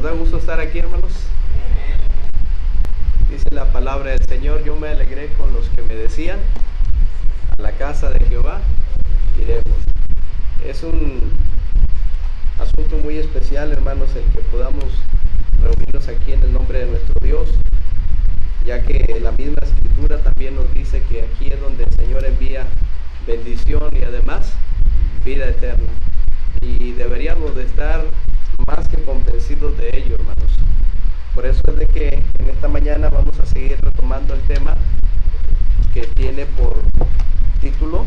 da gusto estar aquí, hermanos. Dice la palabra del Señor: yo me alegré con los que me decían, a la casa de Jehová iremos. Es un asunto muy especial, hermanos, el que podamos reunirnos aquí en el nombre de nuestro Dios, ya que la misma Escritura también nos dice que aquí es donde el Señor envía bendición y además vida eterna. Y deberíamos de estar más que convencidos de ello, hermanos. Por eso es de que en esta mañana vamos a seguir retomando el tema que tiene por título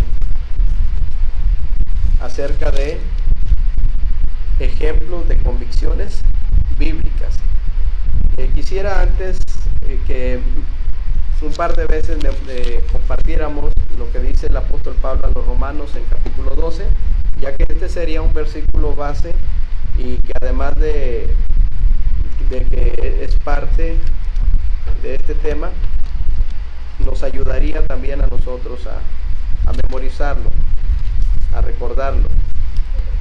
acerca de ejemplos de convicciones bíblicas. Quisiera antes que un par de veces compartiéramos lo que dice el apóstol Pablo a los Romanos en capítulo 12, ya que este sería un versículo base y que además de que es parte de este tema, nos ayudaría también a nosotros a memorizarlo, a recordarlo.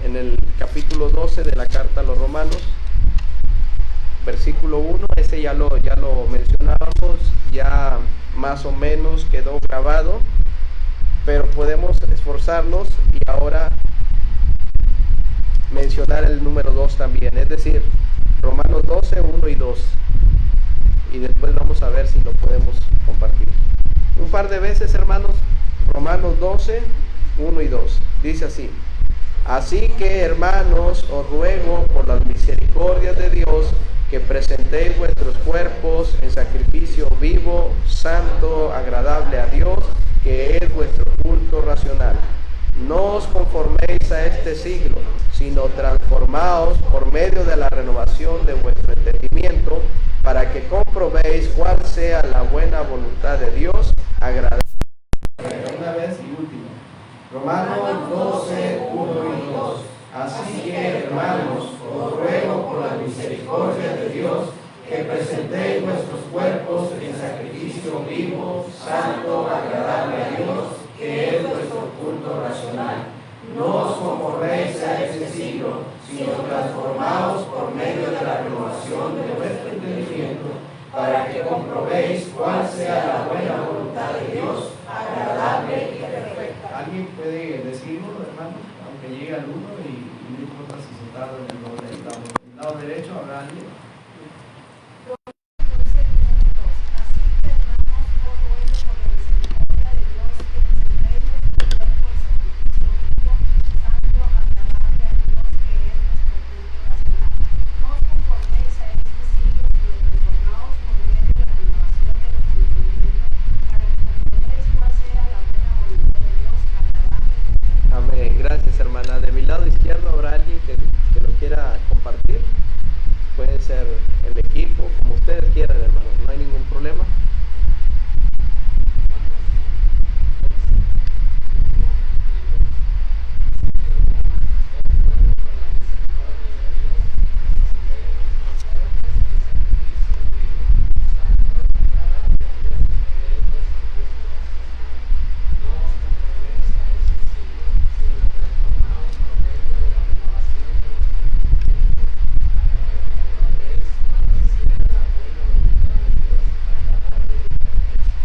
En el capítulo 12 de la carta a los Romanos, versículo 1, ese ya lo mencionábamos, ya más o menos quedó grabado, pero podemos esforzarnos y ahora mencionar el número 2 también, es decir, Romanos 12, 1 y 2, y después vamos a ver si lo podemos compartir un par de veces, hermanos. Romanos 12, 1 y 2, dice así: así que, hermanos, os ruego por las misericordias de Dios que presentéis vuestros cuerpos en sacrificio vivo, santo, agradable a Dios, que es vuestro culto racional. No os conforméis a este siglo, sino transformaos por medio de la renovación de vuestro entendimiento, para que comprobéis cuál sea la buena voluntad de Dios, agradable. Una vez y última. Romanos 12, 1 y 2. Así que, hermanos, os ruego por la misericordia de Dios que presentéis vuestros cuerpos en sacrificio vivo, santo, agradable a Dios, que es vuestro culto racional. No os conforméis a este siglo, sino transformaos por medio de la renovación de vuestro entendimiento, para que comprobéis cuál sea la buena voluntad de Dios, agradable y perfecta. ¿Alguien puede decirlo, hermano? Aunque llegue al 1 y no importa si sentado en el lado derecho, ¿habrá alguien? Gracias, hermana. De mi lado izquierdo habrá alguien que lo quiera compartir. Puede ser el equipo, como ustedes quieran, hermano. No hay ningún problema.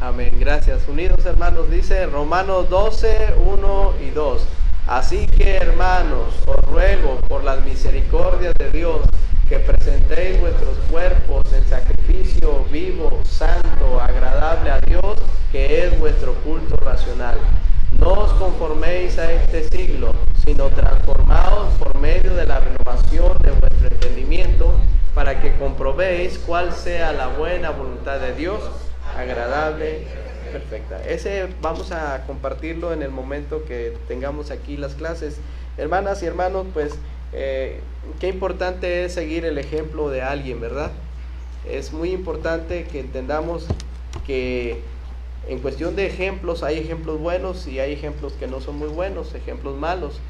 Amén, gracias. Unidos, hermanos, dice Romanos 12, 1 y 2. Así que, hermanos, os ruego por las misericordias de Dios que presentéis vuestros cuerpos en sacrificio vivo, santo, agradable a Dios, que es vuestro culto racional. No os conforméis a este siglo, sino transformaos por medio de la renovación de vuestro entendimiento, para que comprobéis cuál sea la buena voluntad de Dios, agradable, perfecta. Ese vamos a compartirlo en el momento que tengamos aquí las clases. Hermanas y hermanos, pues qué importante es seguir el ejemplo de alguien, ¿verdad? Es muy importante que entendamos que en cuestión de ejemplos hay ejemplos buenos y hay ejemplos que no son muy buenos, ejemplos malos.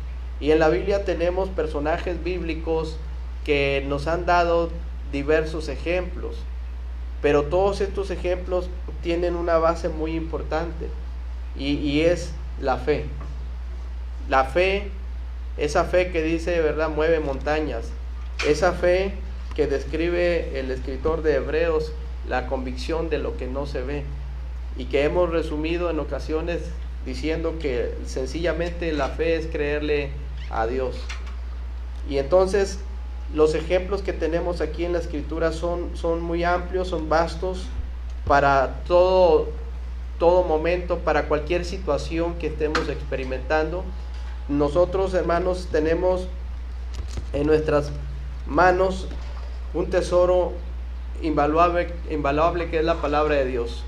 Y en la Biblia tenemos personajes bíblicos que nos han dado diversos ejemplos. Pero todos estos ejemplos tienen una base muy importante y es la fe. La fe, esa fe que dice, ¿verdad?, mueve montañas. Esa fe que describe el escritor de Hebreos, la convicción de lo que no se ve, y que hemos resumido en ocasiones diciendo que sencillamente la fe es creerle a Dios. Y entonces los ejemplos que tenemos aquí en la escritura son muy amplios, son vastos para todo momento, para cualquier situación que estemos experimentando. Nosotros, hermanos, tenemos en nuestras manos un tesoro invaluable que es la palabra de Dios.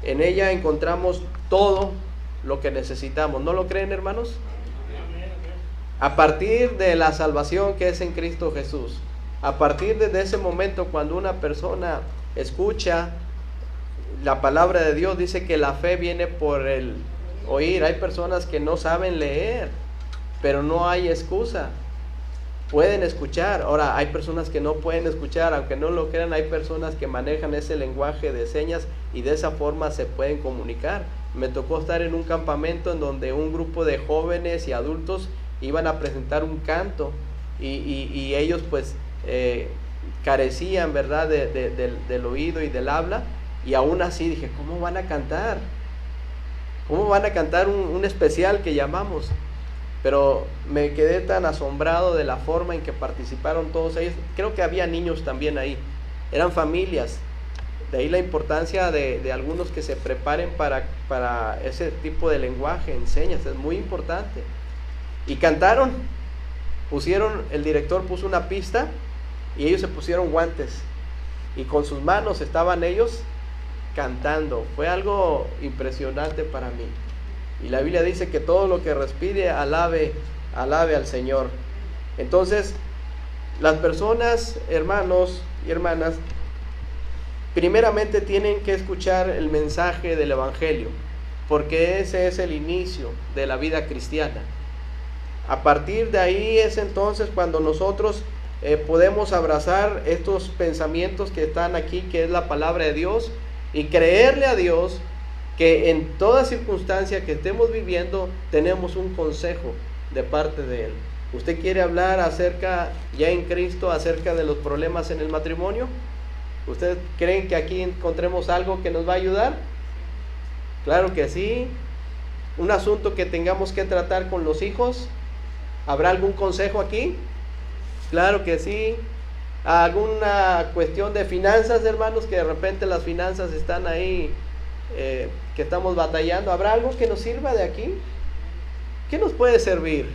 En ella encontramos todo lo que necesitamos. ¿No lo creen, hermanos? A partir de la salvación que es en Cristo Jesús, a partir de ese momento cuando una persona escucha la palabra de Dios, dice que la fe viene por el oír. Hay personas que no saben leer, pero no hay excusa, pueden escuchar. Ahora, hay personas que no pueden escuchar, aunque no lo crean. Hay personas que manejan ese lenguaje de señas y de esa forma se pueden comunicar. Me tocó estar en un campamento en donde un grupo de jóvenes y adultos iban a presentar un canto y ellos pues carecían, ¿verdad?, del oído y del habla, y aún así dije, ¿cómo van a cantar? ¿Cómo van a cantar un especial que llamamos? Pero me quedé tan asombrado de la forma en que participaron todos ellos. Creo que había niños también ahí, eran familias. De ahí la importancia de algunos que se preparen para ese tipo de lenguaje, en señas, es muy importante. Y cantaron, el director puso una pista y ellos se pusieron guantes y con sus manos estaban ellos cantando. Fue algo impresionante para mí. Y la Biblia dice que todo lo que respire alabe al Señor. Entonces, las personas, hermanos y hermanas, primeramente tienen que escuchar el mensaje del Evangelio, porque ese es el inicio de la vida cristiana. A partir de ahí es entonces cuando nosotros podemos abrazar estos pensamientos que están aquí, que es la palabra de Dios, y creerle a Dios que en toda circunstancia que estemos viviendo tenemos un consejo de parte de Él. ¿Usted quiere hablar acerca, ya en Cristo, acerca de los problemas en el matrimonio? ¿Ustedes creen que aquí encontremos algo que nos va a ayudar? Claro que sí. Un asunto que tengamos que tratar con los hijos, ¿habrá algún consejo aquí? Claro que sí. ¿Alguna cuestión de finanzas, hermanos, que de repente las finanzas están ahí, que estamos batallando? ¿Habrá algo que nos sirva de aquí? ¿Qué nos puede servir?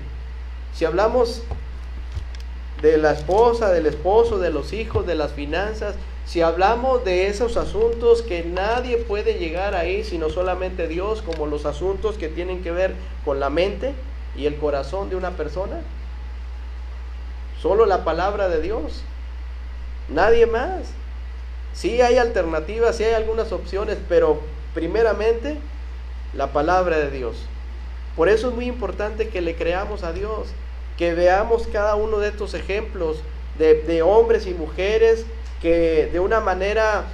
Si hablamos de la esposa, del esposo, de los hijos, de las finanzas, si hablamos de esos asuntos que nadie puede llegar ahí sino solamente Dios, como los asuntos que tienen que ver con la mente y el corazón de una persona, solo la palabra de Dios, nadie más. Sí hay alternativas, sí hay algunas opciones, pero primeramente la palabra de Dios. Por eso es muy importante que le creamos a Dios, que veamos cada uno de estos ejemplos de hombres y mujeres que de una manera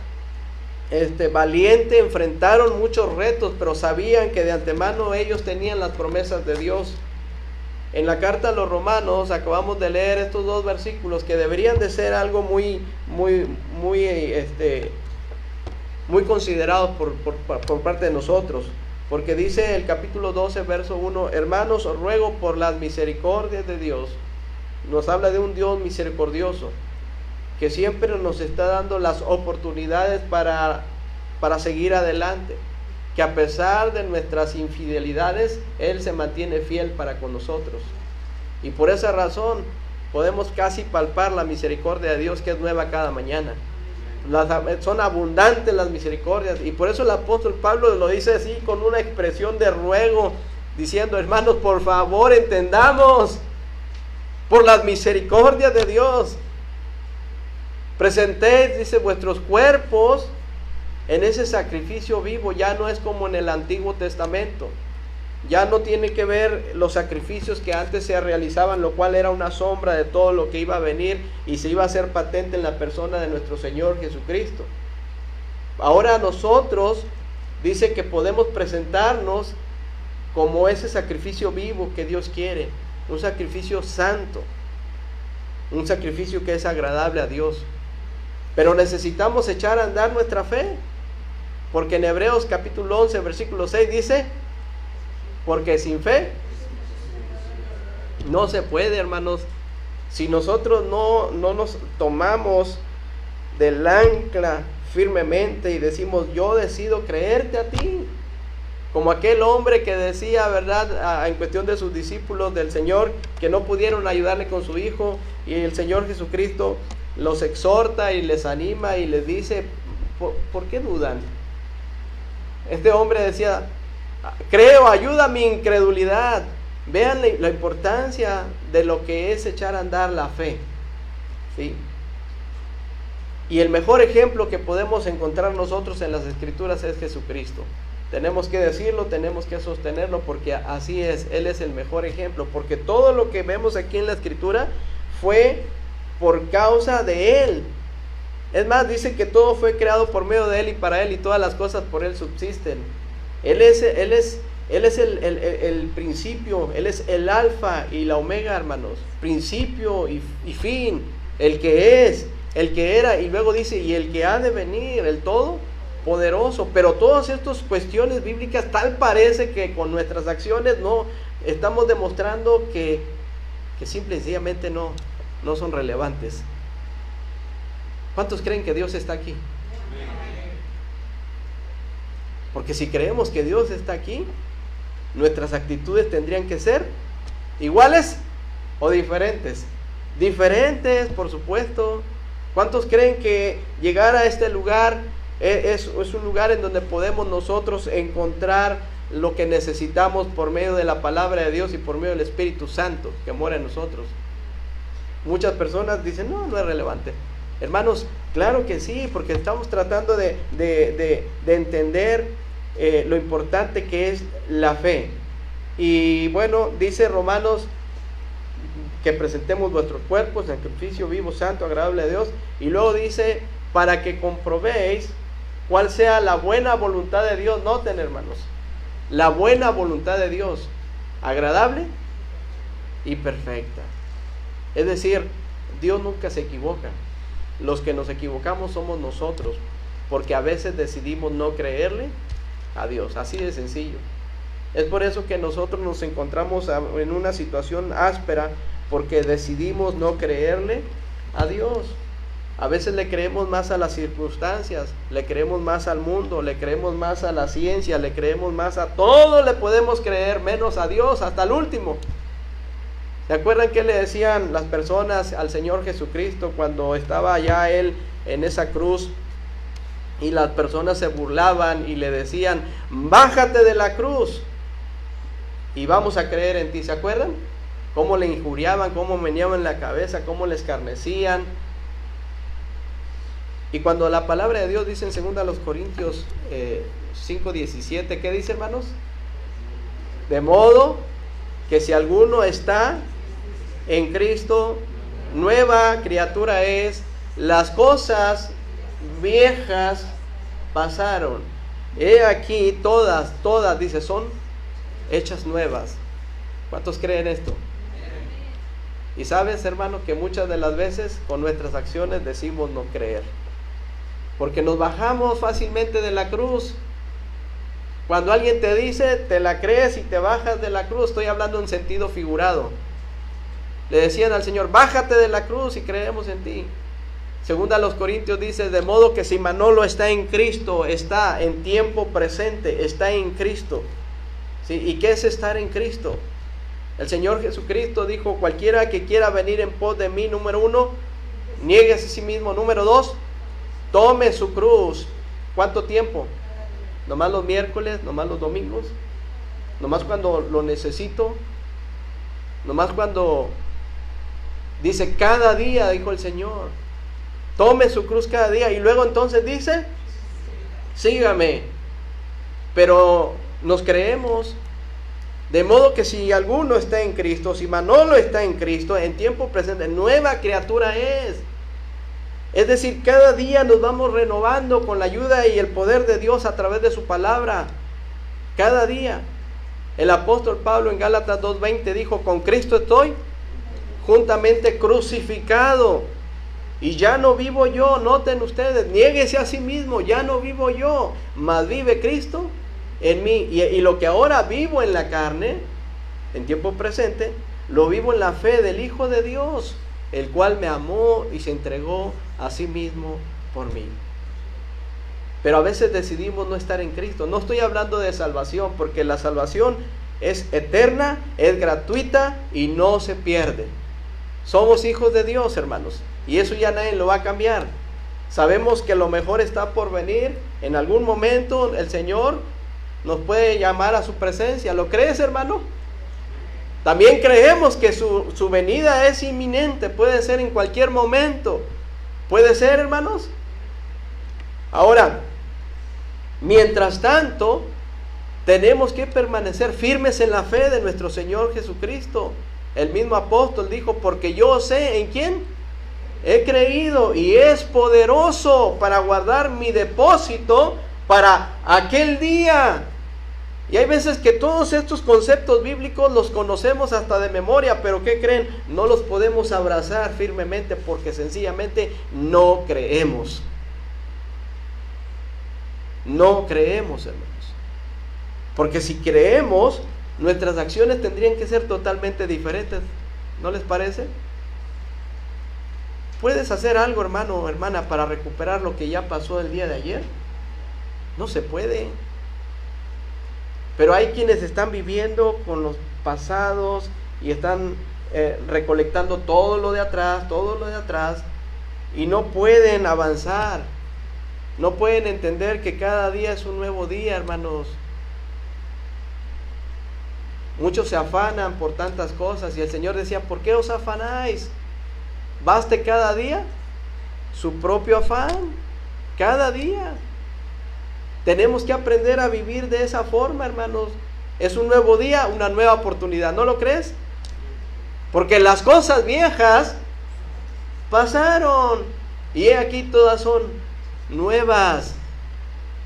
valiente enfrentaron muchos retos, pero sabían que de antemano ellos tenían las promesas de Dios. En la carta a los Romanos acabamos de leer estos dos versículos que deberían de ser algo muy considerados por parte de nosotros, porque dice el capítulo 12, verso 1: hermanos, os ruego por las misericordias de Dios. Nos habla de un Dios misericordioso, que siempre nos está dando las oportunidades para seguir adelante, que a pesar de nuestras infidelidades, Él se mantiene fiel para con nosotros. Y por esa razón podemos casi palpar la misericordia de Dios, que es nueva cada mañana. Son abundantes las misericordias, y por eso el apóstol Pablo lo dice así, con una expresión de ruego, diciendo: hermanos, por favor, entendamos, por las misericordias de Dios, presentéis, dice, vuestros cuerpos en ese sacrificio vivo. Ya no es como en el Antiguo Testamento, ya no tiene que ver los sacrificios que antes se realizaban, lo cual era una sombra de todo lo que iba a venir y se iba a hacer patente en la persona de nuestro Señor Jesucristo. Ahora nosotros, dice que podemos presentarnos como ese sacrificio vivo que Dios quiere, un sacrificio santo. un sacrificio que es agradable a Dios. Pero necesitamos echar a andar nuestra fe, porque en Hebreos capítulo 11, versículo 6 dice, porque sin fe no se puede, hermanos. Si nosotros no nos tomamos del ancla firmemente y decimos, yo decido creerte a ti, como aquel hombre que decía, ¿verdad?, en cuestión de sus discípulos del Señor, que no pudieron ayudarle con su hijo, y el Señor Jesucristo los exhorta y les anima y les dice, ¿por qué dudan? Este hombre decía, creo, ayuda a mi incredulidad. Vean la importancia de lo que es echar a andar la fe, ¿sí? Y el mejor ejemplo que podemos encontrar nosotros en las Escrituras es Jesucristo. Tenemos que decirlo, tenemos que sostenerlo, porque así es, Él es el mejor ejemplo, porque todo lo que vemos aquí en la Escritura fue por causa de Él. Es más, dice que todo fue creado por medio de Él y para Él, y todas las cosas por Él subsisten. Él es el principio, Él es el alfa y la omega, hermanos, principio y fin, el que es, el que era, y luego dice, y el que ha de venir, el todopoderoso. Pero todas estas cuestiones bíblicas, tal parece que con nuestras acciones no estamos demostrando que simple y sencillamente no son relevantes. ¿Cuántos creen que Dios está aquí? Porque si creemos que Dios está aquí, nuestras actitudes tendrían que ser iguales o diferentes. Diferentes, por supuesto. ¿Cuántos creen que llegar a este lugar es un lugar en donde podemos nosotros encontrar lo que necesitamos por medio de la palabra de Dios y por medio del Espíritu Santo que mora en nosotros? Muchas personas dicen, no es relevante. Hermanos, claro que sí, porque estamos tratando de entender lo importante que es la fe. Y bueno, dice Romanos que presentemos vuestros cuerpos en sacrificio vivo, santo, agradable a Dios. Y luego dice, para que comprobéis cuál sea la buena voluntad de Dios. Noten, hermanos, la buena voluntad de Dios, agradable y perfecta. Es decir, Dios nunca se equivoca. Los que nos equivocamos somos nosotros, porque a veces decidimos no creerle a Dios, así de sencillo. Es por eso que nosotros nos encontramos en una situación áspera, porque decidimos no creerle a Dios. A veces le creemos más a las circunstancias, le creemos más al mundo, le creemos más a la ciencia, le creemos más a todo, le podemos creer menos a Dios, hasta el último. ¿Se acuerdan qué le decían las personas al Señor Jesucristo cuando estaba allá Él en esa cruz? Y las personas se burlaban y le decían, bájate de la cruz y vamos a creer en ti. ¿Se acuerdan? Cómo le injuriaban, cómo meneaban la cabeza, cómo le escarnecían. Y cuando la palabra de Dios dice en 2 Corintios 5:17, ¿qué dice, hermanos? De modo que si alguno está en Cristo, nueva criatura es, las cosas viejas pasaron, he aquí todas, dice, son hechas nuevas. ¿Cuántos creen esto? Y sabes, hermano, que muchas de las veces con nuestras acciones decimos no creer, porque nos bajamos fácilmente de la cruz. Cuando alguien te dice, te la crees y te bajas de la cruz. Estoy hablando en sentido figurado. Le decían al Señor, bájate de la cruz y creemos en ti. 2 Corintios dice, de modo que si Manolo está en Cristo, está en tiempo presente, está en Cristo. ¿Sí? ¿Y qué es estar en Cristo? El Señor Jesucristo dijo, cualquiera que quiera venir en pos de mí, número 1, niéguese a sí mismo. Número 2, tome su cruz. ¿Cuánto tiempo? Nomás los miércoles, nomás los domingos, nomás cuando lo necesito, nomás cuando dice cada día, dijo el Señor, tome su cruz cada día. Y luego entonces dice, sígame. Pero nos creemos. De modo que si alguno está en Cristo, si Manolo está en Cristo, en tiempo presente, nueva criatura es. Es decir, cada día nos vamos renovando con la ayuda y el poder de Dios a través de su palabra. Cada día. El apóstol Pablo en Gálatas 2:20 dijo, con Cristo estoy juntamente crucificado. Y ya no vivo yo, noten ustedes, niéguese a sí mismo, ya no vivo yo, mas vive Cristo en mí. Y lo que ahora vivo en la carne, en tiempo presente, lo vivo en la fe del Hijo de Dios, el cual me amó y se entregó a sí mismo por mí. Pero a veces decidimos no estar en Cristo. No estoy hablando de salvación, porque la salvación es eterna, es gratuita y no se pierde. Somos hijos de Dios, hermanos, y eso ya nadie lo va a cambiar. Sabemos que lo mejor está por venir. En algún momento el Señor nos puede llamar a su presencia. ¿Lo crees, hermano? También creemos que su venida es inminente, puede ser en cualquier momento. ¿Puede ser, hermanos? Ahora, mientras tanto, tenemos que permanecer firmes en la fe de nuestro Señor Jesucristo. El mismo apóstol dijo, porque yo sé en quién he creído y es poderoso para guardar mi depósito para aquel día. Y hay veces que todos estos conceptos bíblicos los conocemos hasta de memoria, pero ¿qué creen? No los podemos abrazar firmemente porque sencillamente no creemos. No creemos, hermanos. Porque si creemos, nuestras acciones tendrían que ser totalmente diferentes. ¿No les parece? ¿Puedes hacer algo, hermano o hermana, para recuperar lo que ya pasó el día de ayer? No se puede. Pero hay quienes están viviendo con los pasados y están recolectando todo lo de atrás, y no pueden avanzar. No pueden entender que cada día es un nuevo día, hermanos. Muchos se afanan por tantas cosas y el Señor decía, ¿por qué os afanáis? Baste cada día su propio afán, cada día. Tenemos que aprender a vivir de esa forma, hermanos. Es un nuevo día, una nueva oportunidad, ¿no lo crees? Porque las cosas viejas pasaron y aquí todas son nuevas.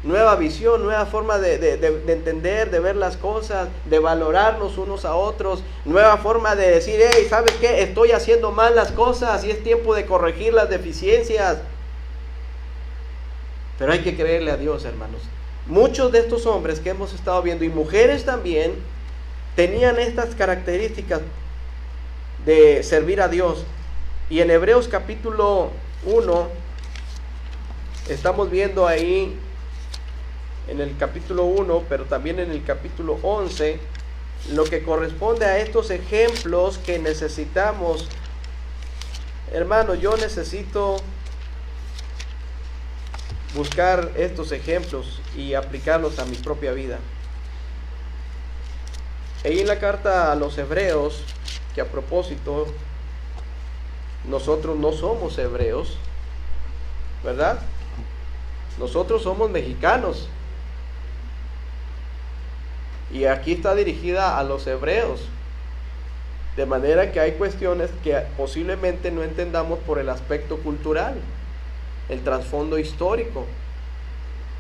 Nueva visión, nueva forma de entender, de ver las cosas, de valorarnos unos a otros, nueva forma de decir, hey, ¿sabes qué? Estoy haciendo mal las cosas y es tiempo de corregir las deficiencias. Pero hay que creerle a Dios, hermanos. Muchos de estos hombres que hemos estado viendo, y mujeres también, tenían estas características de servir a Dios. Y en Hebreos capítulo 1, estamos viendo ahí, en el capítulo 1, pero también en el capítulo 11, lo que corresponde a estos ejemplos que necesitamos. Hermano, yo necesito buscar estos ejemplos y aplicarlos a mi propia vida. Ahí en la carta a los hebreos, que a propósito, nosotros no somos hebreos, ¿verdad? Nosotros somos mexicanos. Y aquí está dirigida a los hebreos. De manera que hay cuestiones que posiblemente no entendamos por el aspecto cultural, el trasfondo histórico.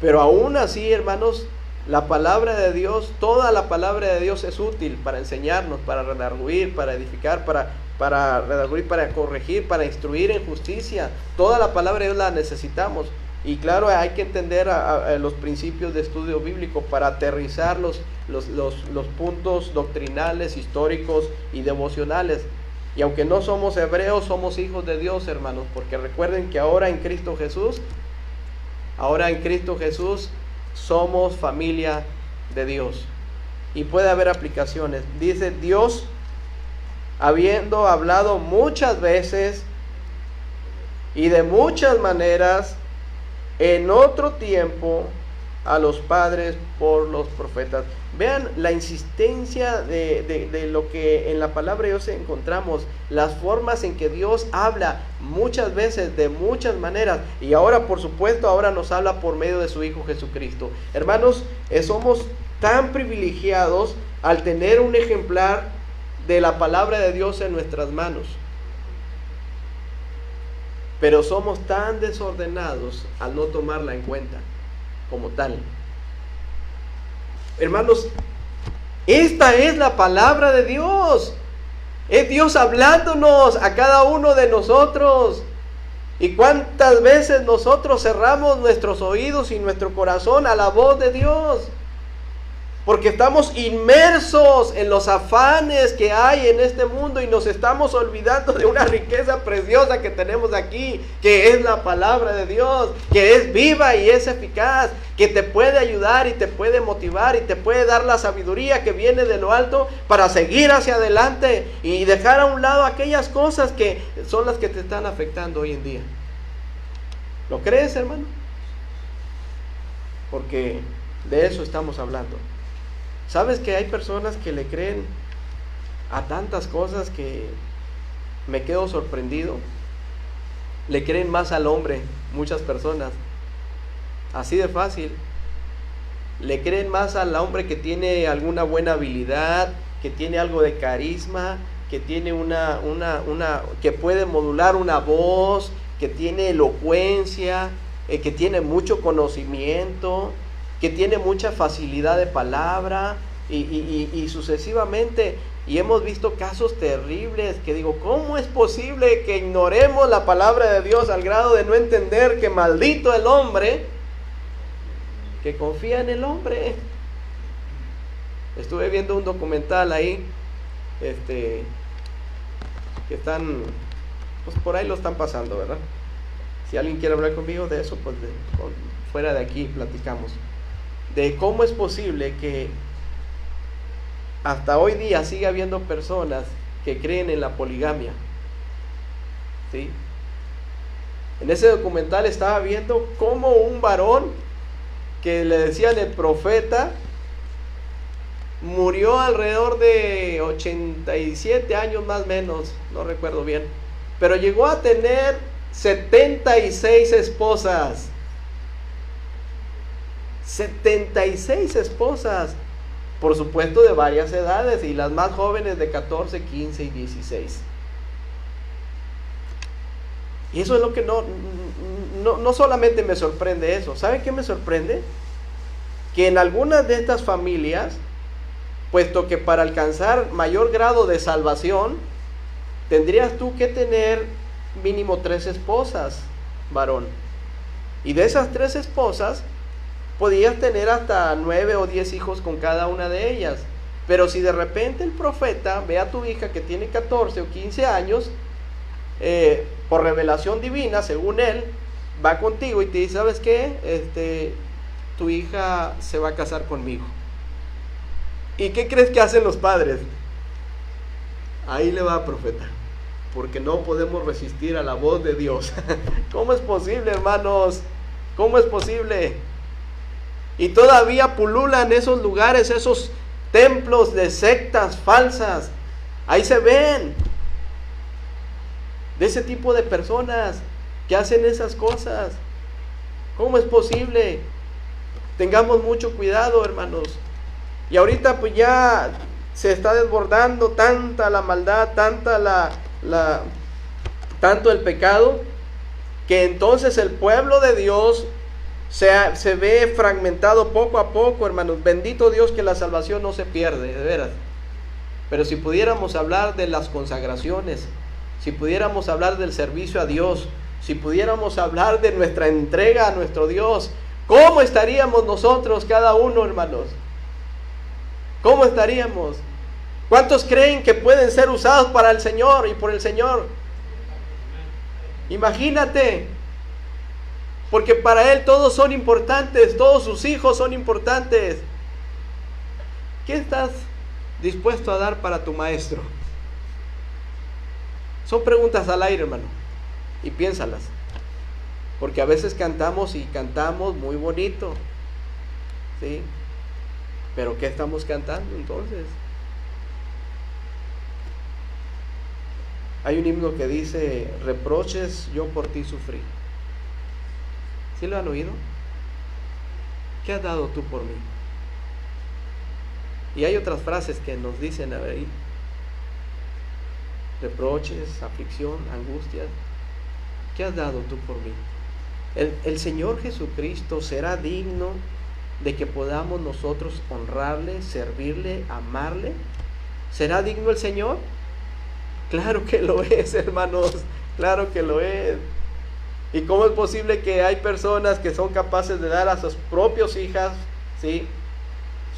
Pero aún así, hermanos, la palabra de Dios, toda la palabra de Dios es útil para enseñarnos, para redarguir, para edificar, para redarguir, para corregir, para instruir en justicia. Toda la palabra de Dios la necesitamos. Y claro, hay que entender los principios de estudio bíblico para aterrizar los puntos doctrinales, históricos y devocionales. Y aunque no somos hebreos, somos hijos de Dios, hermanos, porque recuerden que ahora en Cristo Jesús somos familia de Dios. Y puede haber aplicaciones. Dice Dios, habiendo hablado muchas veces y de muchas maneras en otro tiempo a los padres por los profetas. Vean la insistencia de lo que en la palabra de Dios encontramos, las formas en que Dios habla muchas veces, de muchas maneras, y ahora por supuesto, ahora nos habla por medio de su Hijo Jesucristo. Hermanos, somos tan privilegiados al tener un ejemplar de la palabra de Dios en nuestras manos. Pero somos tan desordenados al no tomarla en cuenta como tal. Hermanos, esta es la palabra de Dios. Es Dios hablándonos a cada uno de nosotros. ¿Y cuántas veces nosotros cerramos nuestros oídos y nuestro corazón a la voz de Dios? Porque estamos inmersos en los afanes que hay en este mundo y nos estamos olvidando de una riqueza preciosa que tenemos aquí, que es la palabra de Dios, que es viva y es eficaz, que te puede ayudar y te puede motivar y te puede dar la sabiduría que viene de lo alto para seguir hacia adelante y dejar a un lado aquellas cosas que son las que te están afectando hoy en día. ¿Lo crees, hermano? Porque de eso estamos hablando. ¿Sabes que hay personas que le creen a tantas cosas que me quedo sorprendido? Le creen más al hombre, muchas personas. Así de fácil. Le creen más al hombre que tiene alguna buena habilidad, que tiene algo de carisma, que tiene que puede modular una voz, que tiene elocuencia, que tiene mucho conocimiento, que tiene mucha facilidad de palabra y sucesivamente. Y hemos visto casos terribles que digo, ¿cómo es posible que ignoremos la palabra de Dios al grado de no entender que maldito el hombre que confía en el hombre? Estuve viendo un documental ahí, que están, pues por ahí lo están pasando, ¿verdad? Si alguien quiere hablar conmigo de eso, pues fuera de aquí platicamos. De cómo es posible que hasta hoy día siga habiendo personas que creen en la poligamia. ¿Sí? En ese documental estaba viendo cómo un varón que le decían el profeta murió alrededor de 87 años más o menos, no recuerdo bien, pero llegó a tener 76 esposas. 76 esposas, por supuesto de varias edades, y las más jóvenes de 14, 15 y 16. Y eso es lo que no solamente me sorprende eso. ¿Saben qué me sorprende? Que en algunas de estas familias, puesto que para alcanzar mayor grado de salvación, tendrías tú que tener mínimo 3 esposas, varón. Y de esas 3 esposas, podías tener hasta 9 o 10 hijos con cada una de ellas. Pero si de repente el profeta ve a tu hija que tiene 14 o 15 años, por revelación divina, según él, va contigo y te dice, ¿sabes qué? Tu hija se va a casar conmigo. ¿Y qué crees que hacen los padres? Ahí le va, profeta, porque no podemos resistir a la voz de Dios. ¿Cómo es posible, hermanos? ¿Cómo es posible? Y todavía pululan esos lugares, esos templos de sectas falsas. Ahí se ven de ese tipo de personas que hacen esas cosas. ¿Cómo es posible? Tengamos mucho cuidado, hermanos. Y ahorita pues ya se está desbordando tanta la maldad, tanto el pecado, que entonces el pueblo de Dios se ve fragmentado poco a poco, hermanos. Bendito Dios que la salvación no se pierde, de veras. Pero si pudiéramos hablar de las consagraciones, si pudiéramos hablar del servicio a Dios, si pudiéramos hablar de nuestra entrega a nuestro Dios, ¿cómo estaríamos nosotros cada uno, hermanos? ¿Cómo estaríamos? ¿Cuántos creen que pueden ser usados para el Señor y por el Señor? Imagínate. Porque para Él todos son importantes, todos sus hijos son importantes. ¿Qué estás dispuesto a dar para tu maestro? Son preguntas al aire, hermano, y piénsalas. Porque a veces cantamos y cantamos muy bonito, ¿sí? Pero ¿qué estamos cantando entonces? Hay un himno que dice, reproches yo por ti sufrí. ¿Sí lo han oído? ¿Qué has dado tú por mí? Y hay otras frases que nos dicen ahí. Reproches, aflicción, angustias. ¿Qué has dado tú por mí? El Señor Jesucristo será digno de que podamos nosotros honrarle, servirle, amarle. ¿Será digno el Señor? Claro que lo es, hermanos, claro que lo es. ¿Y cómo es posible que hay personas que son capaces de dar a sus propios hijas, ¿sí?,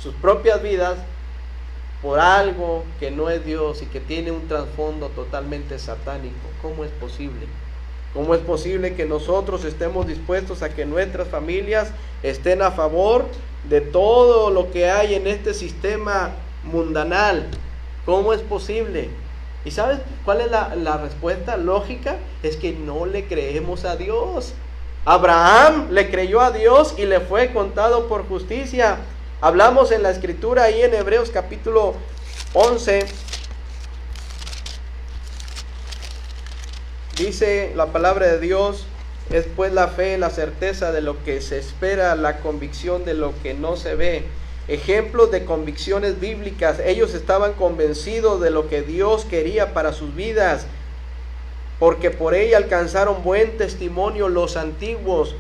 sus propias vidas por algo que no es Dios y que tiene un trasfondo totalmente satánico? ¿Cómo es posible? ¿Cómo es posible que nosotros estemos dispuestos a que nuestras familias estén a favor de todo lo que hay en este sistema mundanal? ¿Cómo es posible? ¿Y sabes cuál es la respuesta lógica? Es que no le creemos a Dios. Abraham le creyó a Dios y le fue contado por justicia. Hablamos en la escritura ahí en Hebreos capítulo 11. Dice la palabra de Dios: es pues la fe, la certeza de lo que se espera, la convicción de lo que no se ve. Ejemplos de convicciones bíblicas. Ellos estaban convencidos de lo que Dios quería para sus vidas, porque por ella alcanzaron buen testimonio los antiguos.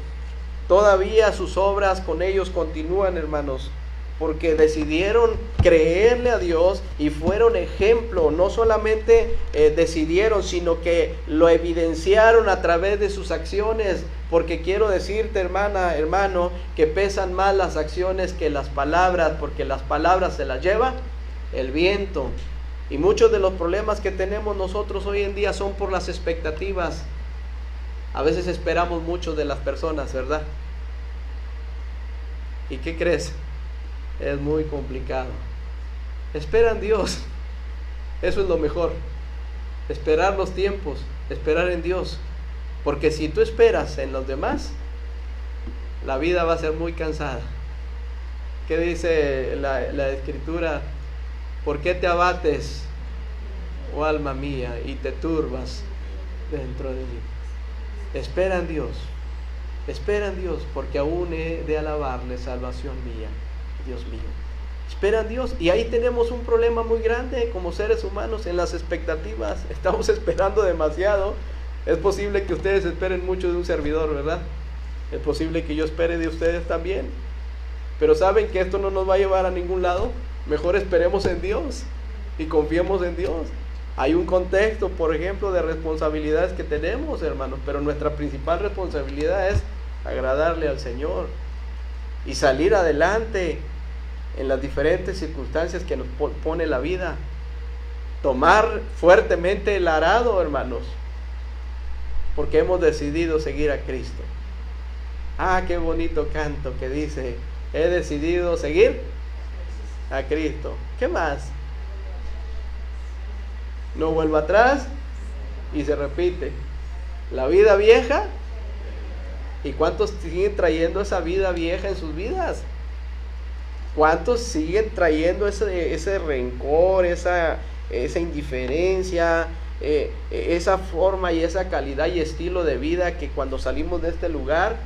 Todavía sus obras con ellos continúan, hermanos, porque decidieron creerle a Dios y fueron ejemplo. No solamente decidieron, sino que lo evidenciaron a través de sus acciones. Porque quiero decirte, hermana, hermano, que pesan más las acciones que las palabras, porque las palabras se las lleva el viento. Y muchos de los problemas que tenemos nosotros hoy en día son por las expectativas. A veces esperamos mucho de las personas, ¿verdad? ¿Y qué crees? Es muy complicado. Espera en Dios. Eso es lo mejor. Esperar los tiempos, esperar en Dios. Porque si tú esperas en los demás, la vida va a ser muy cansada. ¿Qué dice la escritura? ¿Por qué te abates, oh alma mía, y te turbas dentro de mí? Espera en Dios. Espera en Dios, porque aún he de alabarle, salvación mía, Dios mío. Espera en Dios. Y ahí tenemos un problema muy grande como seres humanos en las expectativas. Estamos esperando demasiado. Es posible que ustedes esperen mucho de un servidor, ¿verdad? Es posible que yo espere de ustedes también. Pero saben que esto no nos va a llevar a ningún lado. Mejor esperemos en Dios y confiemos en Dios. Hay un contexto, por ejemplo, de responsabilidades que tenemos, hermanos, pero nuestra principal responsabilidad es agradarle al Señor y salir adelante en las diferentes circunstancias que nos pone la vida. Tomar fuertemente el arado, hermanos, porque hemos decidido seguir a Cristo. Ah, qué bonito canto que dice: he decidido seguir a Cristo. ¿Qué más? No vuelva atrás. Y se repite la vida vieja. ¿Y cuántos siguen trayendo esa vida vieja en sus vidas? ¿Cuántos siguen trayendo ese rencor, esa indiferencia, esa forma y esa calidad y estilo de vida que cuando salimos de este lugar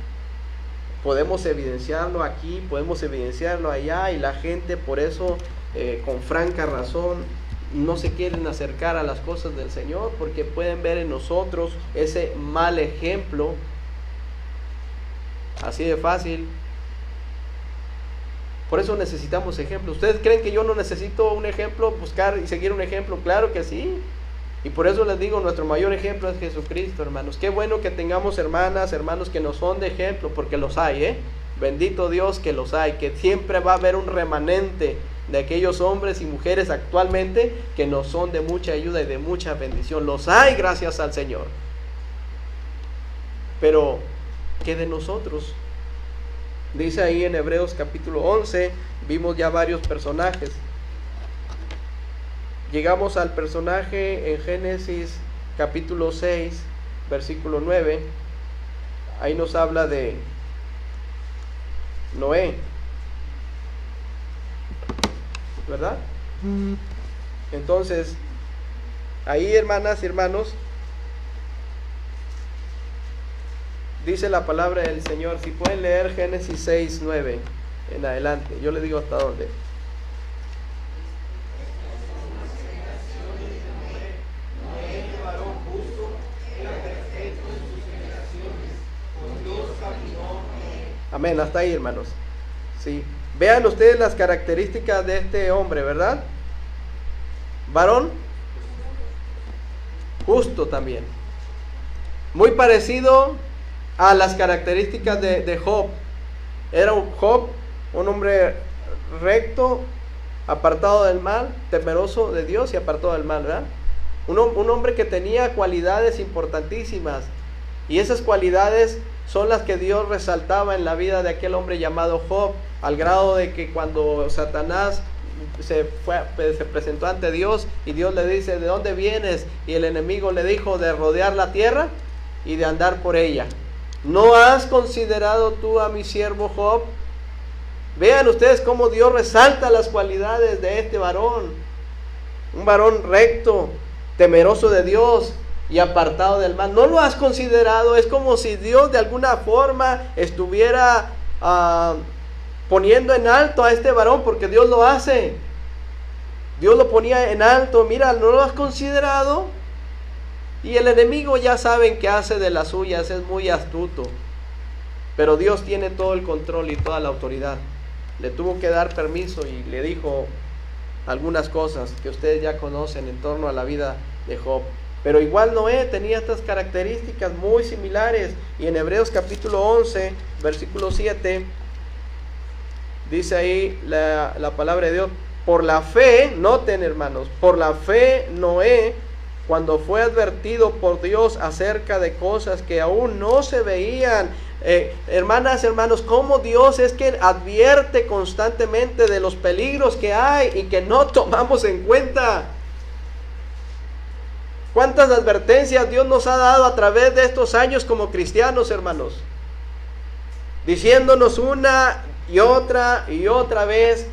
podemos evidenciarlo aquí, podemos evidenciarlo allá? Y la gente por eso con franca razón no se quieren acercar a las cosas del Señor, porque pueden ver en nosotros ese mal ejemplo. Así de fácil. Por eso necesitamos ejemplos. ¿Ustedes creen que yo no necesito un ejemplo, buscar y seguir un ejemplo? Claro que sí. Y por eso les digo, nuestro mayor ejemplo es Jesucristo, hermanos. Qué bueno que tengamos hermanas, hermanos que nos son de ejemplo, porque los hay, Bendito Dios que los hay, que siempre va a haber un remanente de aquellos hombres y mujeres actualmente que nos son de mucha ayuda y de mucha bendición. Los hay, gracias al Señor. Pero, ¿qué de nosotros? Dice ahí en Hebreos capítulo 11, vimos ya varios personajes. Llegamos al personaje en Génesis capítulo 6, versículo 9. Ahí nos habla de Noé, ¿verdad? Entonces, ahí, hermanas y hermanos, dice la palabra del Señor. Si pueden leer Génesis 6, 9 en adelante, yo les digo hasta dónde. Amén, hasta ahí, hermanos. Sí. Vean ustedes las características de este hombre, ¿verdad? Varón justo también. Muy parecido a las características de Job. Era Job un hombre recto, apartado del mal, temeroso de Dios y apartado del mal, ¿verdad? Un hombre que tenía cualidades importantísimas, y esas cualidades son las que Dios resaltaba en la vida de aquel hombre llamado Job, al grado de que cuando Satanás se presentó ante Dios y Dios le dice: ¿de dónde vienes? Y el enemigo le dijo: de rodear la tierra y de andar por ella. ¿No has considerado tú a mi siervo Job? Vean ustedes cómo Dios resalta las cualidades de este varón. Un varón recto, temeroso de Dios y apartado del mal. ¿No lo has considerado? Es como si Dios de alguna forma estuviera poniendo en alto a este varón, porque Dios lo hace. Dios lo ponía en alto. Mira, ¿no lo has considerado? Y el enemigo, ya saben que hace de las suyas, es muy astuto. Pero Dios tiene todo el control y toda la autoridad. Le tuvo que dar permiso y le dijo algunas cosas que ustedes ya conocen en torno a la vida de Job. Pero igual Noé tenía estas características muy similares. Y en Hebreos capítulo 11, versículo 7, dice ahí la palabra de Dios: por la fe, noten hermanos, por la fe Noé, cuando fue advertido por Dios acerca de cosas que aún no se veían. Hermanas, hermanos, cómo Dios es que advierte constantemente de los peligros que hay y que no tomamos en cuenta. ¿Cuántas advertencias Dios nos ha dado a través de estos años como cristianos, hermanos? Diciéndonos una y otra vez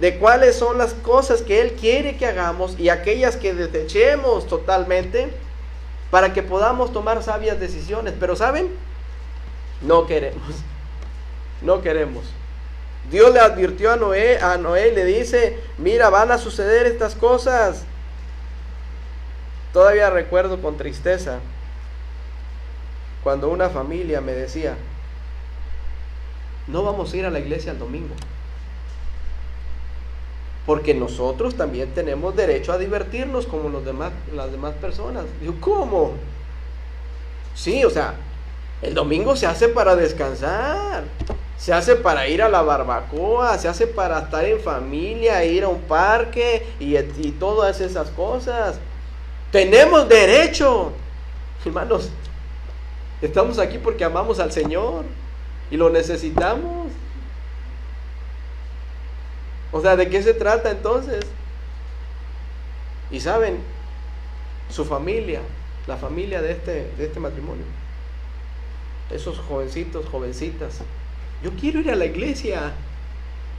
de cuáles son las cosas que Él quiere que hagamos y aquellas que desechemos totalmente, para que podamos tomar sabias decisiones. Pero ¿saben? No queremos. Dios le advirtió a Noé le dice: mira, van a suceder estas cosas. Todavía recuerdo con tristeza cuando una familia me decía: no vamos a ir a la iglesia el domingo, porque nosotros también tenemos derecho a divertirnos como las demás personas. Digo, ¿cómo? Sí, o sea, el domingo se hace para descansar, se hace para ir a la barbacoa, se hace para estar en familia, ir a un parque y todas esas cosas. Tenemos derecho. Hermanos, estamos aquí porque amamos al Señor y lo necesitamos. O sea, ¿de qué se trata entonces? Y saben, su familia, la familia de este matrimonio, esos jovencitos, jovencitas: yo quiero ir a la iglesia.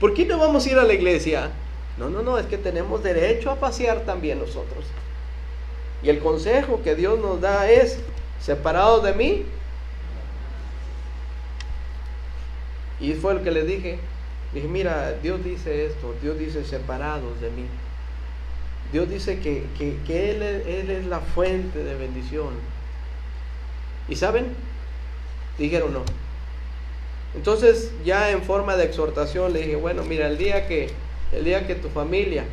¿Por qué no vamos a ir a la iglesia? No, es que tenemos derecho a pasear también nosotros. Y el consejo que Dios nos da es: separados de mí. Y fue lo que les dije. Dije: mira, Dios dice esto, Dios dice separados de mí. Dios dice que Él es la fuente de bendición. ¿Y saben? Dijeron no. Entonces, ya en forma de exhortación le dije: bueno, mira, el día que tu familia,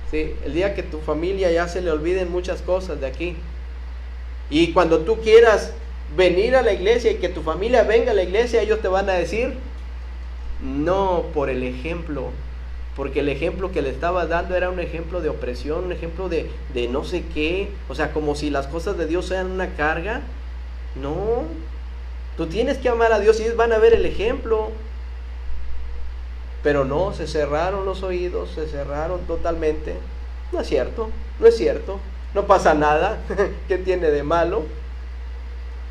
¿sí? El día que tu familia ya se le olviden muchas cosas de aquí, y cuando tú quieras venir a la iglesia y que tu familia venga a la iglesia, ellos te van a decir no por el ejemplo, porque el ejemplo que le estabas dando era un ejemplo de opresión, un ejemplo de no sé qué, o sea, como si las cosas de Dios sean una carga. No, tú tienes que amar a Dios y ellos van a ver el ejemplo. Pero no, se cerraron los oídos, se cerraron totalmente. No es cierto, no pasa nada. ¿Qué tiene de malo?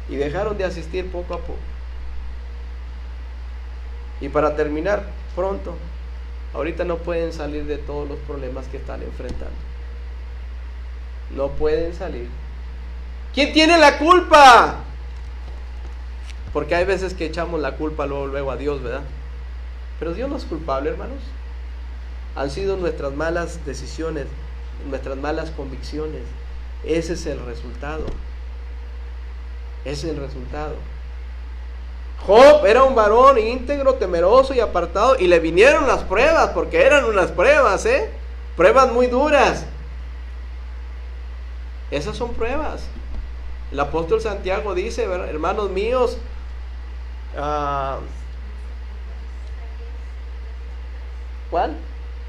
Y dejaron de asistir poco a poco. Y para terminar pronto, ahorita no pueden salir de todos los problemas que están enfrentando. No pueden salir. ¿Quién tiene la culpa? Porque hay veces que echamos la culpa luego a Dios, ¿verdad? Pero Dios no es culpable, hermanos. Han sido nuestras malas decisiones, nuestras malas convicciones. Ese es el resultado. Ese es el resultado. Job era un varón íntegro, temeroso y apartado, y le vinieron las pruebas, porque eran unas pruebas, pruebas muy duras. Esas son pruebas. El apóstol Santiago dice, hermanos míos, ¿cuál?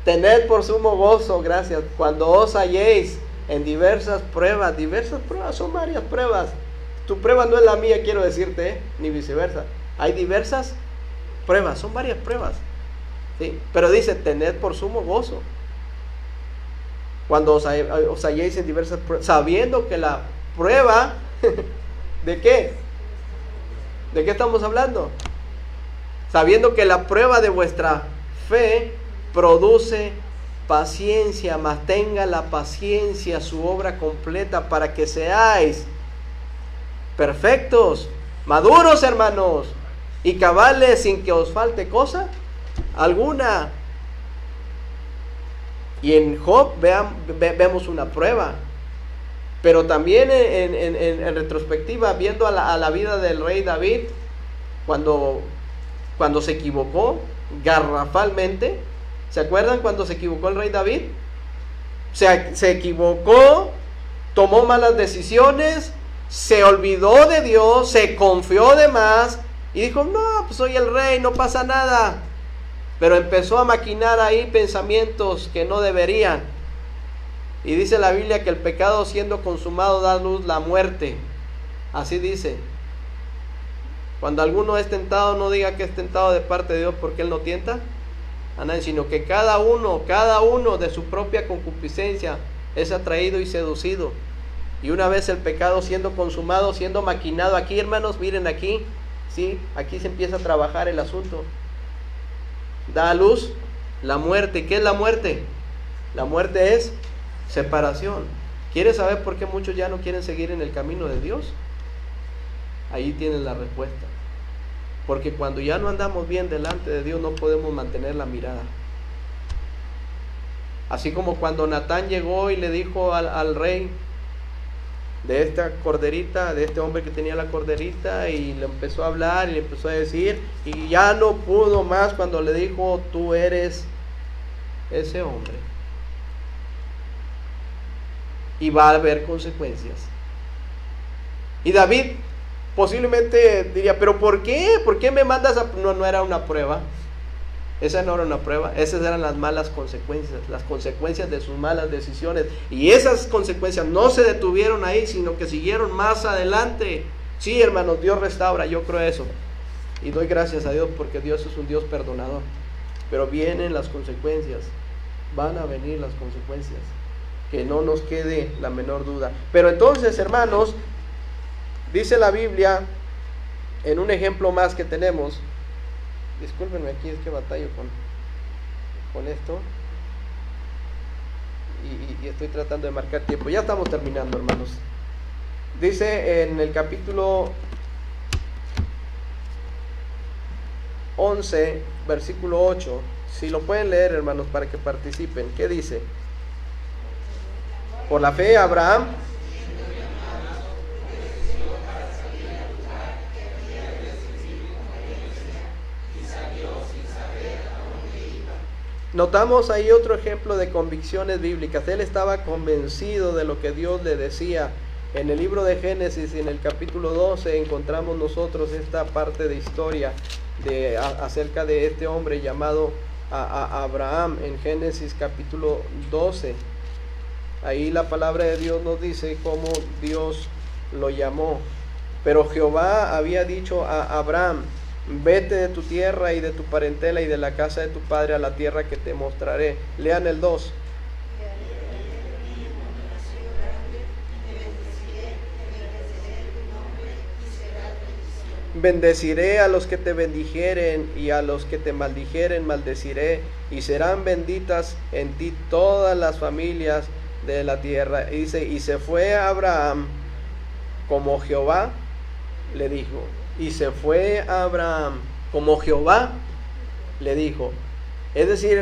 Tened por sumo gozo, gracias, cuando os halléis en diversas pruebas, son varias pruebas. Tu prueba no es la mía, quiero decirte, ni viceversa. Hay diversas pruebas, son varias pruebas, ¿sí? Pero dice, tened por sumo gozo cuando os halléis en diversas pruebas, sabiendo que la prueba, ¿de qué? ¿De qué estamos hablando? Sabiendo que la prueba de vuestra fe produce paciencia, mas tenga la paciencia su obra completa para que seáis perfectos, maduros, hermanos, y cabales sin que os falte cosa alguna. Y en Job vemos una prueba, pero también en retrospectiva, viendo a la vida del rey David, cuando se equivocó garrafalmente. ¿Se acuerdan cuando se equivocó el rey David? Se equivocó, tomó malas decisiones, se olvidó de Dios, se confió de más y dijo, no, pues soy el rey, no pasa nada. Pero empezó a maquinar ahí pensamientos que no deberían. Y dice la Biblia que el pecado siendo consumado da luz la muerte. Así dice. Cuando alguno es tentado, no diga que es tentado de parte de Dios, porque Él no tienta a nadie, sino que cada uno de su propia concupiscencia es atraído y seducido. Y una vez el pecado siendo consumado, siendo maquinado, aquí, hermanos, miren aquí, ¿sí? Aquí se empieza a trabajar el asunto. Da a luz la muerte. ¿Qué es la muerte? La muerte es separación. ¿Quieres saber por qué muchos ya no quieren seguir en el camino de Dios? Ahí tienes la respuesta. Porque cuando ya no andamos bien delante de Dios, no podemos mantener la mirada. Así como cuando Natán llegó y le dijo al rey de esta corderita, de este hombre que tenía la corderita, y le empezó a hablar y le empezó a decir, y ya no pudo más cuando le dijo, tú eres ese hombre. Y va a haber consecuencias. Y David posiblemente diría, pero ¿por qué? ¿Por qué me mandas a...? No era una prueba. Esa no era una prueba. Esas eran las malas consecuencias, las consecuencias de sus malas decisiones. Y esas consecuencias no se detuvieron ahí, sino que siguieron más adelante. Sí, hermanos, Dios restaura, yo creo eso. Y doy gracias a Dios porque Dios es un Dios perdonador. Pero vienen las consecuencias. Van a venir las consecuencias. Que no nos quede la menor duda. Pero entonces, hermanos, dice la Biblia, en un ejemplo más que tenemos, discúlpenme aquí, es que batallo con esto, y estoy tratando de marcar tiempo, ya estamos terminando, hermanos. Dice en el capítulo 11, versículo 8, si lo pueden leer, hermanos, para que participen. ¿Qué dice? Por la fe Abraham notamos ahí otro ejemplo de convicciones bíblicas. Él estaba convencido de lo que Dios le decía. En el libro de Génesis, en el capítulo 12, encontramos nosotros esta parte de historia acerca de este hombre llamado Abraham. En Génesis capítulo 12, ahí la palabra de Dios nos dice cómo Dios lo llamó. Pero Jehová había dicho a Abraham, vete de tu tierra y de tu parentela y de la casa de tu padre a la tierra que te mostraré. Lean el 2. Bendeciré a los que te bendijeren y a los que te maldijeren maldeciré, y serán benditas en ti todas las familias de la tierra. Y dice, y se fue Abraham como Jehová le dijo. Y se fue Abraham como Jehová le dijo. Es decir,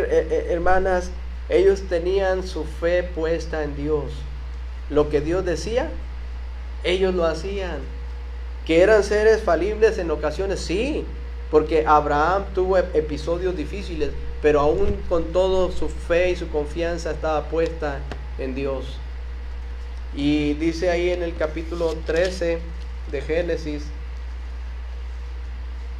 hermanas, ellos tenían su fe puesta en Dios. Lo que Dios decía, ellos lo hacían. Que eran seres falibles en ocasiones, sí, porque Abraham tuvo episodios difíciles, pero aún con todo su fe y su confianza estaba puesta en Dios. Y dice ahí en el capítulo 13 de Génesis: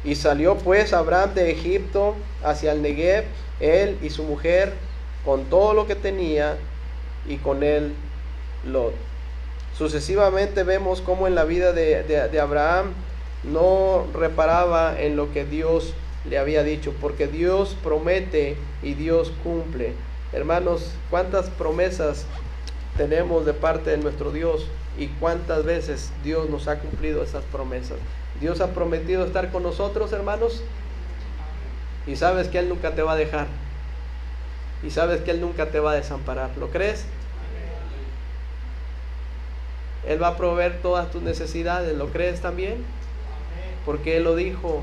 y salió pues Abraham de Egipto hacia el Negev, él y su mujer, con todo lo que tenía, y con él Lot. Sucesivamente vemos cómo en la vida de Abraham no reparaba en lo que Dios le había dicho, porque Dios promete y Dios cumple. Hermanos, ¿cuántas promesas tenemos de parte de nuestro Dios? ¿Y cuántas veces Dios nos ha cumplido esas promesas? Dios ha prometido estar con nosotros, hermanos, y sabes que Él nunca te va a dejar, y sabes que Él nunca te va a desamparar. ¿Lo crees? Él va a proveer todas tus necesidades. ¿Lo crees también? Porque Él lo dijo: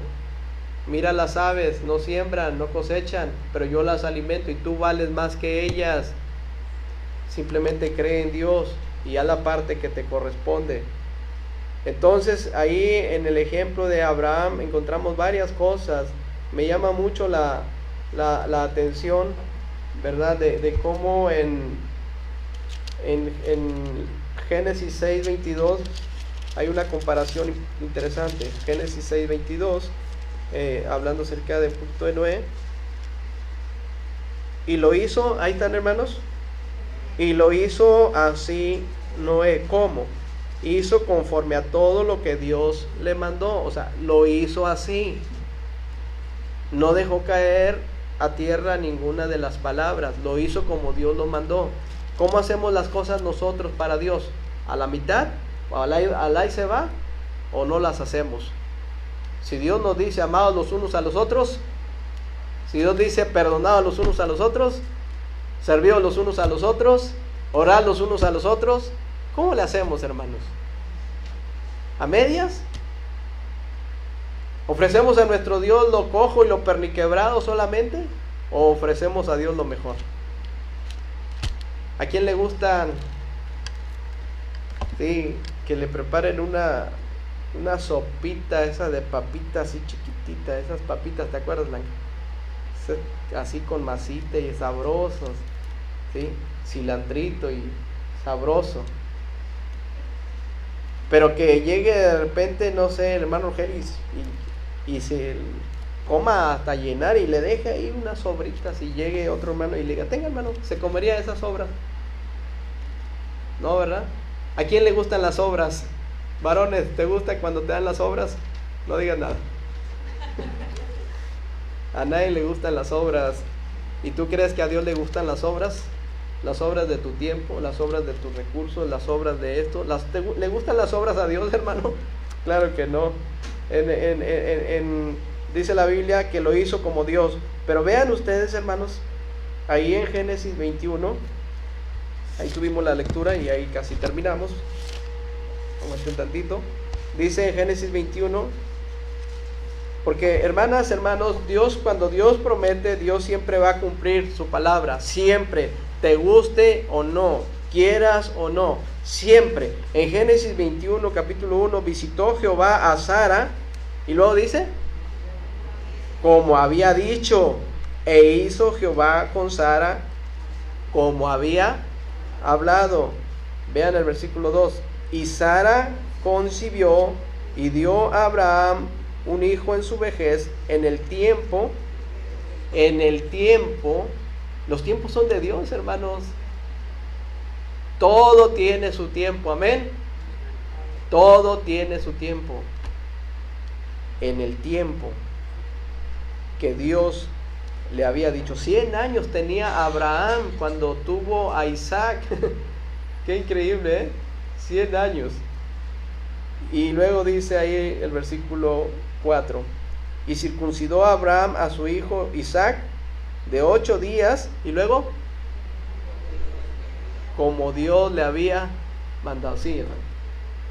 mira las aves, no siembran, no cosechan, pero yo las alimento y tú vales más que ellas. Simplemente cree en Dios y haz la parte que te corresponde. Entonces ahí en el ejemplo de Abraham encontramos varias cosas. Me llama mucho la atención, ¿verdad? De cómo en Génesis 6:22 hay una comparación interesante. Génesis 6:22, hablando acerca del culto de Noé. Y lo hizo, ahí están, hermanos. Y lo hizo así Noé. ¿Cómo? Hizo conforme a todo lo que Dios le mandó. O sea, lo hizo así. No dejó caer a tierra ninguna de las palabras. Lo hizo como Dios lo mandó. ¿Cómo hacemos las cosas nosotros para Dios? ¿A la mitad? ¿O al ahí se va? ¿O no las hacemos? Si Dios nos dice amados los unos a los otros, si Dios dice perdonados los unos a los otros, servidos los unos a los otros, orad los unos a los otros, ¿cómo le hacemos, hermanos? ¿A medias? ¿Ofrecemos a nuestro Dios lo cojo y lo perniquebrado solamente? ¿O ofrecemos a Dios lo mejor? ¿A quién le gustan? Sí, que le preparen una sopita esa de papita así chiquitita, esas papitas, ¿te acuerdas, Blanca? Así con masita y sabrosos, ¿sí? Cilantrito y sabroso. Pero que llegue de repente, no sé, el hermano Gelis y se coma hasta llenar y le deje ahí unas sobritas, y llegue otro hermano y le diga: tenga, hermano, ¿se comería esas sobras? No, ¿verdad? ¿A quién le gustan las sobras? Varones, ¿te gusta cuando te dan las sobras? No digan nada. A nadie le gustan las sobras. ¿Y tú crees que a Dios le gustan las sobras? Las obras de tu tiempo, las obras de tus recursos, las obras de esto. ¿Le gustan las obras a Dios, hermano? Claro que no. Dice la Biblia que lo hizo como Dios. Pero vean ustedes, hermanos, ahí en Génesis 21, ahí tuvimos la lectura y ahí casi terminamos. Vamos a un tantito. Dice en Génesis 21, porque hermanas, hermanos, Dios, cuando Dios promete, Dios siempre va a cumplir su palabra, siempre, te guste o no, quieras o no, siempre. En Génesis 21, capítulo 1, visitó Jehová a Sara, y luego dice, como había dicho, e hizo Jehová con Sara como había hablado. Vean el versículo 2, y Sara concibió y dio a Abraham un hijo en su vejez, en el tiempo, los tiempos son de Dios, hermanos. Todo tiene su tiempo, amén. Todo tiene su tiempo. En el tiempo que Dios le había dicho. 100 años tenía Abraham cuando tuvo a Isaac. Qué increíble, ¿eh? 100 años. Y luego dice ahí el versículo 4, y circuncidó a Abraham a su hijo Isaac de 8 días, y luego, como Dios le había mandado. Sí, hermano.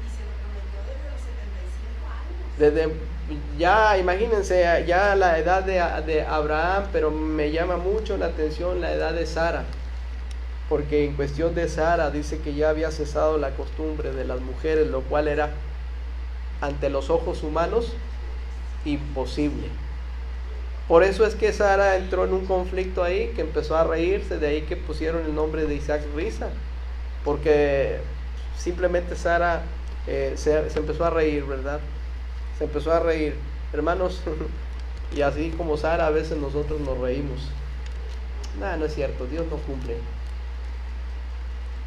Y se lo prometió desde los 75 años. Desde, ya imagínense, ya la edad de Abraham, pero me llama mucho la atención la edad de Sara, porque en cuestión de Sara dice que ya había cesado la costumbre de las mujeres, lo cual era ante los ojos humanos imposible. Por eso es que Sara entró en un conflicto ahí, que empezó a reírse, de ahí que pusieron el nombre de Isaac risa, porque simplemente Sara se empezó a reír, ¿verdad? Se empezó a reír. Hermanos, y así como Sara, a veces nosotros nos reímos. No es cierto, Dios no cumple.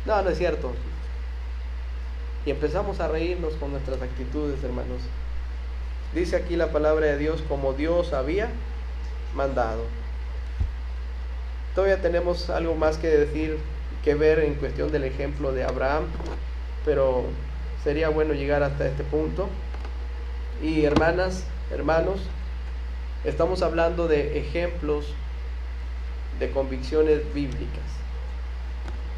No es cierto. Y empezamos a reírnos con nuestras actitudes, hermanos. Dice aquí la palabra de Dios, como Dios había mandado. Todavía tenemos algo más que decir, que ver en cuestión del ejemplo de Abraham, pero sería bueno llegar hasta este punto. Y hermanas, hermanos, estamos hablando de ejemplos de convicciones bíblicas.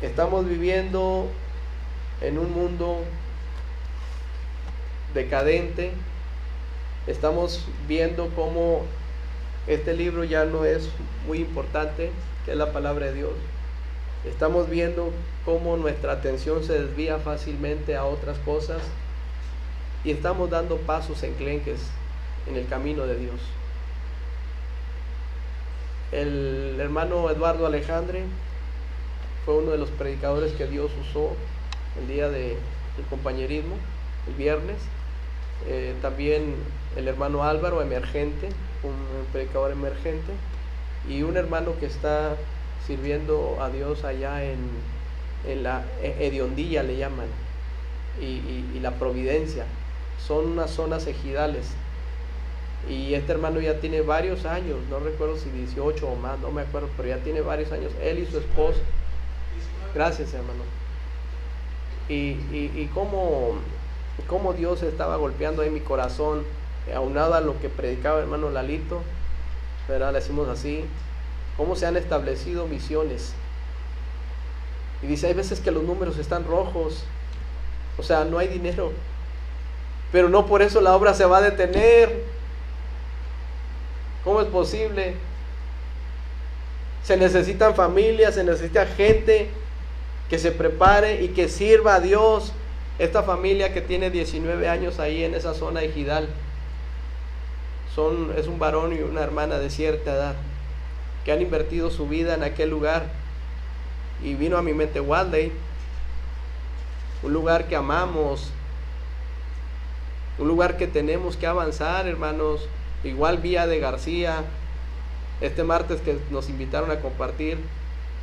Estamos viviendo en un mundo decadente. Estamos viendo cómo este libro ya no es muy importante, que es la palabra de Dios. Estamos viendo cómo nuestra atención se desvía fácilmente a otras cosas y estamos dando pasos enclenques en el camino de Dios. El hermano Eduardo Alejandre fue uno de los predicadores que Dios usó el día del compañerismo, el viernes. También el hermano Álvaro, emergente, un predicador emergente, y un hermano que está sirviendo a Dios allá en la Hediondilla, le llaman, y la Providencia. Son unas zonas ejidales. Y este hermano ya tiene varios años, no recuerdo si 18 o más, no me acuerdo, pero ya tiene varios años, él y su esposa. Gracias, hermano. Y cómo Dios estaba golpeando ahí mi corazón, aunado a lo que predicaba el hermano Lalito, ¿verdad? Le decimos así, cómo se han establecido misiones. Y dice, hay veces que los números están rojos, o sea, no hay dinero, pero no por eso la obra se va a detener. ¿Cómo es posible? Se necesitan familias, se necesita gente que se prepare y que sirva a Dios. Esta familia que tiene 19 años ahí en esa zona ejidal, es un varón y una hermana de cierta edad que han invertido su vida en aquel lugar. Y vino a mi mente Wadley, un lugar que amamos, un lugar que tenemos que avanzar, hermanos. Igual Villa de García, este martes que nos invitaron a compartir,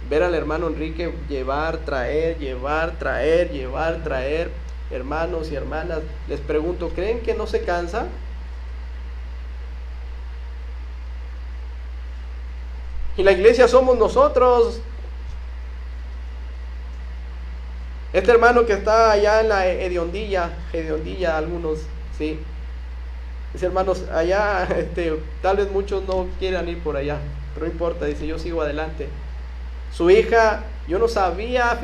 ver al hermano Enrique llevar, traer, hermanos y hermanas. Les pregunto, ¿creen que no se cansa? Y la iglesia somos nosotros. Este hermano que está allá en la Hediondilla, algunos, sí. Dice, hermanos, allá, tal vez muchos no quieran ir por allá, pero no importa, dice, yo sigo adelante. Su hija, yo no sabía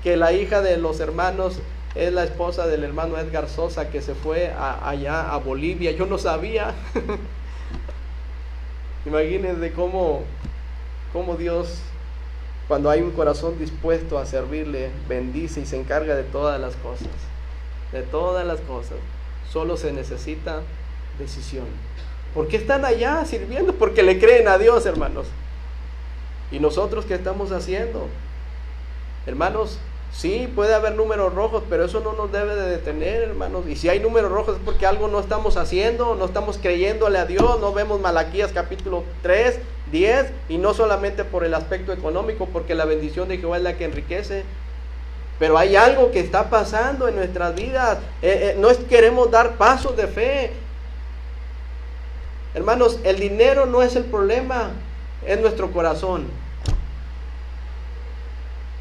que la hija de los hermanos es la esposa del hermano Edgar Sosa, que se fue allá a Bolivia. Yo no sabía. Imagínense cómo Dios, cuando hay un corazón dispuesto a servirle, bendice y se encarga de todas las cosas. De todas las cosas. Solo se necesita decisión. ¿Por qué están allá sirviendo? Porque le creen a Dios, hermanos. ¿Y nosotros qué estamos haciendo? Hermanos, sí, puede haber números rojos, pero eso no nos debe de detener, hermanos. Y si hay números rojos es porque algo no estamos haciendo, no estamos creyéndole a Dios. No vemos Malaquías capítulo 3, 10, y no solamente por el aspecto económico, porque la bendición de Jehová es la que enriquece. Pero hay algo que está pasando en nuestras vidas. No queremos dar pasos de fe. Hermanos, el dinero no es el problema, es nuestro corazón.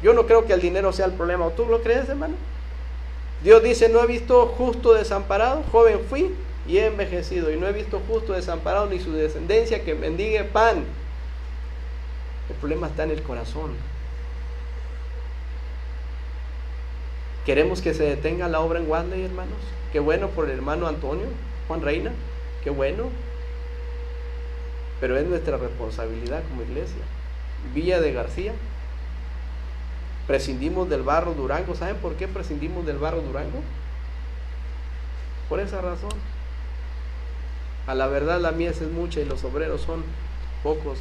Yo no creo que el dinero sea el problema. ¿O tú lo crees, hermano? Dios dice, no he visto justo desamparado, joven fui y he envejecido, y no he visto justo desamparado ni su descendencia que mendigue pan. El problema está en el corazón. Queremos que se detenga la obra en Wadley, hermanos. Qué bueno por el hermano Antonio, Juan Reina, qué bueno. Pero es nuestra responsabilidad como iglesia. Villa de García, prescindimos del barrio Durango. ¿Saben por qué prescindimos del barrio Durango? Por esa razón. A la verdad la mies es mucha y los obreros son pocos.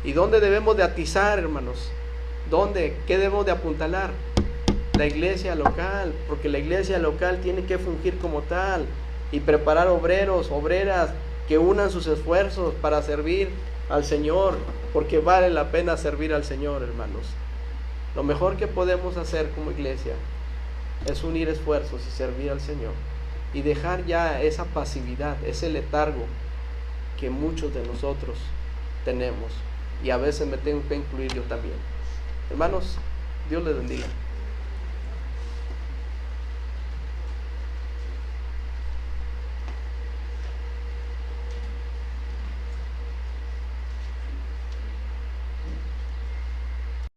¿Y dónde debemos de atizar, hermanos? ¿Dónde? ¿Qué debemos de apuntalar? la iglesia local, porque la iglesia local tiene que fungir como tal y preparar obreros, obreras que unan sus esfuerzos para servir al Señor, porque vale la pena servir al Señor, hermanos. Lo mejor que podemos hacer como iglesia es unir esfuerzos y servir al Señor y dejar ya esa pasividad, ese letargo que muchos de nosotros tenemos, y a veces me tengo que incluir yo también. Hermanos, Dios les bendiga.